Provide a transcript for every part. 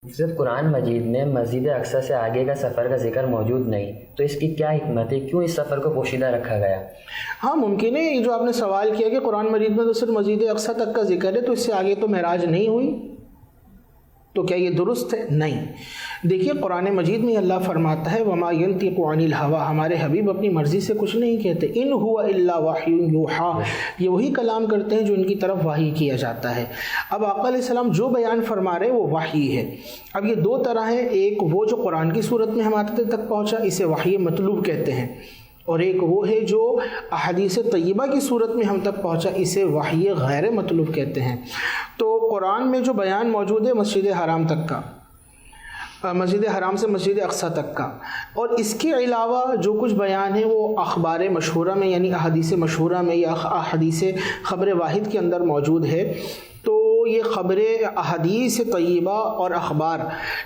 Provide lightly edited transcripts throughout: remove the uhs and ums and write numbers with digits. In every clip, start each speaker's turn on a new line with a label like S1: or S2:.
S1: صرف قرآن مجید میں مسجد اقصی سے آگے کا سفر کا ذکر موجود نہیں، تو اس کی کیا حکمت ہے؟ کیوں اس سفر کو پوشیدہ رکھا گیا؟
S2: ہاں ممکن ہے یہ جو آپ نے سوال کیا کہ قرآن مجید میں تو صرف مسجد اقصی تک کا ذکر ہے، تو اس سے آگے تو معراج نہیں ہوئی، تو کیا یہ درست ہے؟ نہیں۔ دیکھیے قرآن مجید میں اللہ فرماتا ہے وَمَا يَنْطِقُ عَنِ الْهَوَىٰ، ہمارے حبیب اپنی مرضی سے کچھ نہیں کہتے، اِنْ هُوَ إِلَّا وَحْيٌ يُوحَىٰ، یہ وہی کلام کرتے ہیں جو ان کی طرف وحی کیا جاتا ہے۔ اب آقا علیہ السلام جو بیان فرما رہے ہیں وہ وحی ہے۔ اب یہ دو طرح ہیں، ایک وہ جو قرآن کی صورت میں ہمارے تک پہنچا، اسے وحی مطلوب کہتے ہیں، اور ایک وہ ہے جو احادیث طیبہ کی صورت میں ہم تک پہنچا، اسے وحی غیر مطلوب کہتے ہیں۔ تو قرآن میں جو بیان موجود ہے مسجد حرام تک کا، مسجد حرام سے مسجد اقصی تک کا، اور اس کے علاوہ جو کچھ بیان ہے وہ اخبار مشہورہ میں یعنی احادیث مشہورہ میں یا احادیث خبر واحد کے اندر موجود ہے۔ تو یہ خبریں، احادیث طیبہ اور اخبار،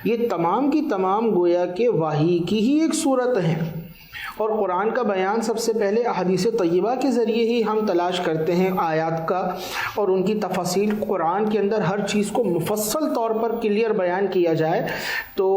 S2: یہ تمام کی تمام گویا کہ وحی کی ہی ایک صورت ہیں، اور قرآن کا بیان سب سے پہلے احادیث طیبہ کے ذریعے ہی ہم تلاش کرتے ہیں آیات کا، اور ان کی تفاصیل قرآن کے اندر ہر چیز کو مفصل طور پر کلیئر بیان کیا جائے تو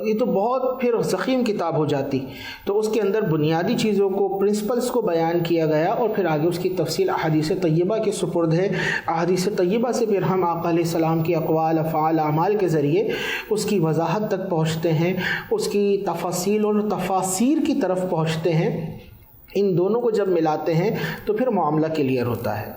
S2: یہ تو بہت پھر ضخیم کتاب ہو جاتی۔ تو اس کے اندر بنیادی چیزوں کو، پرنسپلز کو بیان کیا گیا، اور پھر آگے اس کی تفصیل احادیث طیبہ کے سپرد ہے۔ احادیث طیبہ سے پھر ہم آقا علیہ السلام کے اقوال، افعال، اعمال کے ذریعے اس کی وضاحت تک پہنچتے ہیں، اس کی تفاصیل اور تفاسیر کی طرف پہنچتے ہیں۔ ان دونوں کو جب ملاتے ہیں تو پھر معاملہ کلیئر ہوتا ہے۔